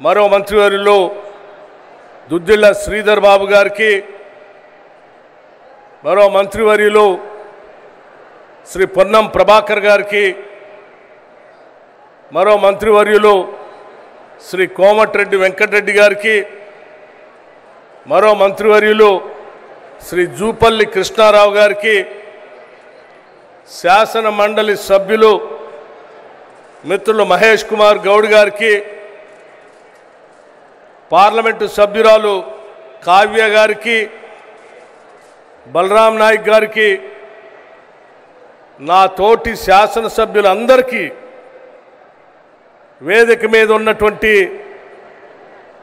మరో మంత్రివర్యులు దుద్దిళ్ల శ్రీధర్ బాబు గారికి, మరో మంత్రివర్యులు శ్రీ పొన్నం ప్రభాకర్ గారికి, మరో మంత్రివర్యులు శ్రీ కోమటిరెడ్డి వెంకటరెడ్డి గారికి, మరో మంత్రివర్యులు శ్రీ జూపల్లి కృష్ణారావు గారికి, శాసన మండలి సభ్యులు మిత్రులు మహేష్ కుమార్ గౌడ్ గారికి, పార్లమెంటు సభ్యురాలు కావ్య గారికి, బలరాం నాయక్ గారికి, నా తోటి శాసనసభ్యులందరికీ, వేదిక మీద ఉన్నటువంటి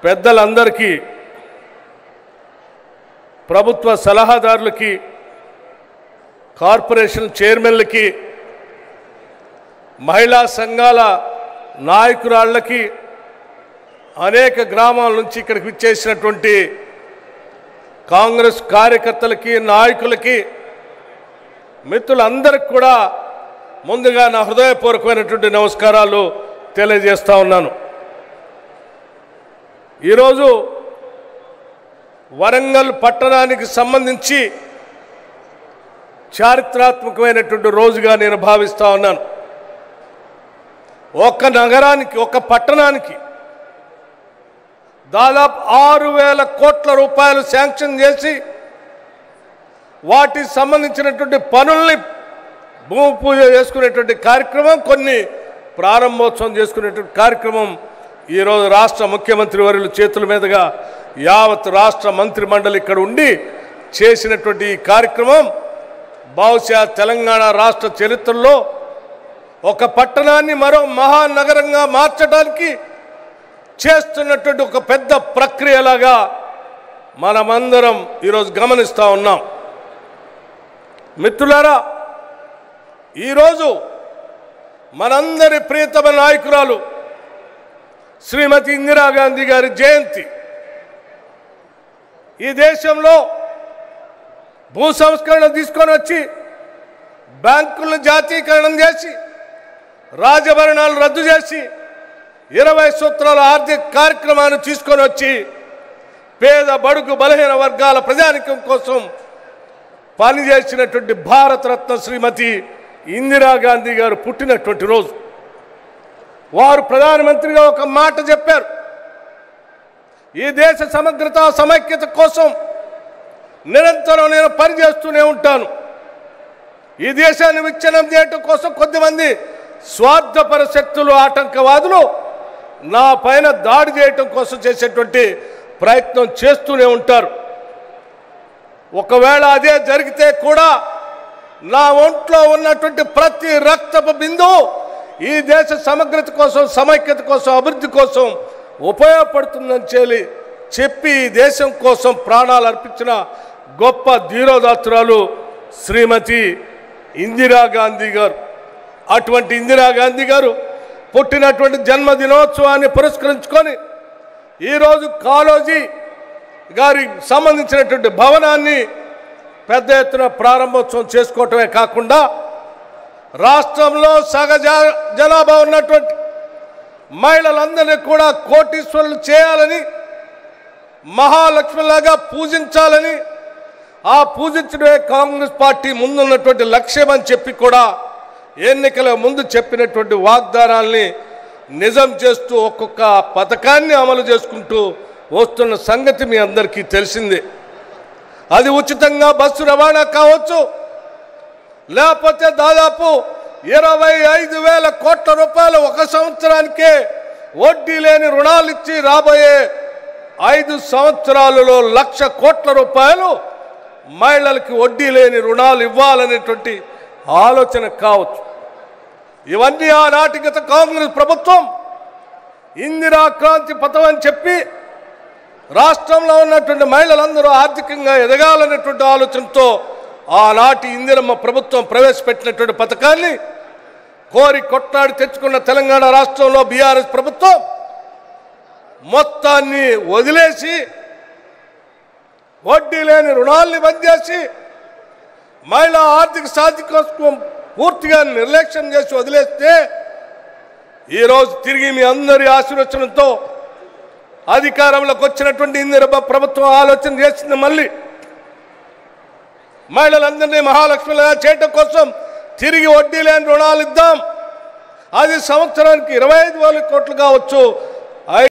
పెద్దలందరికీ, ప్రభుత్వ సలహాదారులకి, కార్పొరేషన్ చైర్మన్లకి, మహిళా సంఘాల నాయకురాళ్ళకి, అనేక గ్రామాల నుంచి ఇక్కడికి విచ్చేసినటువంటి కాంగ్రెస్ కార్యకర్తలకి, నాయకులకి, మిత్రులందరికీ కూడా ముందుగా నా హృదయపూర్వకమైనటువంటి నమస్కారాలు తెలియజేస్తా ఉన్నాను. ఈరోజు వరంగల్ పట్టణానికి సంబంధించి చారిత్రాత్మకమైనటువంటి రోజుగా నేను భావిస్తా ఉన్నాను. ఒక నగరానికి, ఒక పట్టణానికి దాదాపు 6,000 కోట్ల రూపాయలు శాంక్షన్ చేసి వాటికి సంబంధించినటువంటి పనుల్ని భూమి పూజ చేసుకునేటువంటి కార్యక్రమం, కొన్ని ప్రారంభోత్సవం చేసుకునేటువంటి కార్యక్రమం ఈరోజు రాష్ట్ర ముఖ్యమంత్రి వర్యుల చేతుల మీదుగా యావత్ రాష్ట్ర మంత్రి మండలి ఇక్కడ ఉండి చేసినటువంటి ఈ కార్యక్రమం బహుశా తెలంగాణ రాష్ట్ర చరిత్రలో ఒక పట్టణాన్ని మరో మహానగరంగా మార్చడానికి చేస్తున్నటువంటి ఒక పెద్ద ప్రక్రియలాగా మనమందరం ఈరోజు గమనిస్తూ ఉన్నాం. మిత్రులారా, ఈరోజు మనందరి ప్రియతమ నాయకురాలు శ్రీమతి ఇందిరాగాంధీ గారి జయంతి. ఈ దేశంలో భూ సంస్కరణ తీసుకొని వచ్చి బ్యాంకులను జాతీకరణం చేసి రాజభరణాలు రద్దు చేసి 20 సూత్రాల ఆర్థిక కార్యక్రమాన్ని తీసుకొని వచ్చి పేద బడుగు బలహీన వర్గాల ప్రజానికం కోసం పనిచేసినటువంటి భారతరత్న శ్రీమతి ఇందిరాగాంధీ గారు పుట్టినటువంటి రోజు. వారు ప్రధానమంత్రిగా ఒక మాట చెప్పారు, ఈ దేశ సమగ్రత సమైక్యత కోసం నిరంతరం నేను పనిచేస్తూనే ఉంటాను. ఈ దేశాన్ని విచ్ఛిన్నం చేయటం కోసం కొద్దిమంది స్వార్థపర శక్తులు, ఆటంకవాదులు నా పైన దాడి చేయటం కోసం చేసేటువంటి ప్రయత్నం చేస్తూనే ఉంటారు. ఒకవేళ అదే జరిగితే కూడా నా ఒంట్లో ఉన్నటువంటి ప్రతి రక్తపు బిందువు ఈ దేశ సమగ్రత కోసం, సమైక్యత కోసం, అభివృద్ధి కోసం ఉపయోగపడుతుందని చెప్పి ఈ దేశం కోసం ప్రాణాలు అర్పించిన గొప్ప ధీరోదాత్తురాలు శ్రీమతి ఇందిరాగాంధీ గారు. అటువంటి ఇందిరాగాంధీ గారు పుట్టినటువంటి జన్మదినోత్సవాన్ని పురస్కరించుకొని ఈరోజు కాళోజీ గారికి సంబంధించినటువంటి భవనాన్ని పెద్ద ఎత్తున ప్రారంభోత్సవం చేసుకోవటమే కాకుండా రాష్ట్రంలో సగ జనాభా ఉన్నటువంటి మహిళలందరినీ కూడా కోటీశ్వరులు చేయాలని, మహాలక్ష్మిలాగా పూజించాలని, ఆ పూజించడమే కాంగ్రెస్ పార్టీ ముందున్నటువంటి లక్ష్యం అని చెప్పి కూడా ఎన్నికల ముందు చెప్పినటువంటి వాగ్దానాల్ని నిజం చేస్తూ ఒక్కొక్క పథకాన్ని అమలు చేసుకుంటూ వస్తున్న సంగతి మీ అందరికీ తెలిసిందే. అది ఉచితంగా బస్సు రవాణా కావచ్చు, లేకపోతే దాదాపు 25,000 కోట్ల రూపాయలు ఒక సంవత్సరానికే వడ్డీ లేని రుణాలు ఇచ్చి రాబోయే 5 సంవత్సరాలలో 1,00,000 కోట్ల రూపాయలు మహిళలకి వడ్డీ లేని రుణాలు ఇవ్వాలనేటువంటి ఆలోచన కావచ్చు. ఇవన్నీ ఆనాటి గత కాంగ్రెస్ ప్రభుత్వం ఇందిరా క్రాంతి పథకం అని చెప్పి రాష్ట్రంలో ఉన్నటువంటి మహిళలందరూ ఆర్థికంగా ఎదగాలనేటువంటి ఆలోచనతో ఆనాటి ఇందిరమ్మ ప్రభుత్వం ప్రవేశపెట్టినటువంటి పథకాన్ని కోరి కొట్లాడి తెచ్చుకున్న తెలంగాణ రాష్ట్రంలో బీఆర్ఎస్ ప్రభుత్వం మొత్తాన్ని వదిలేసి వడ్డీ లేని రుణాల్ని బంద్ చేసి మహిళా ఆర్థిక సాధికారం పూర్తిగా నిర్లక్ష్యం చేసి వదిలేస్తే ఈరోజు తిరిగి మీ అందరి ఆశీర్వచనంతో అధికారంలోకి వచ్చినటువంటి ఇందిరమ్మ ప్రభుత్వం ఆలోచన చేసింది మళ్ళీ మహిళలందరినీ మహాలక్ష్మిగా చేయటం కోసం తిరిగి వడ్డీ లేని రుణాలు ఇద్దాం. అది సంవత్సరానికి 25,000 కోట్లు కావచ్చు,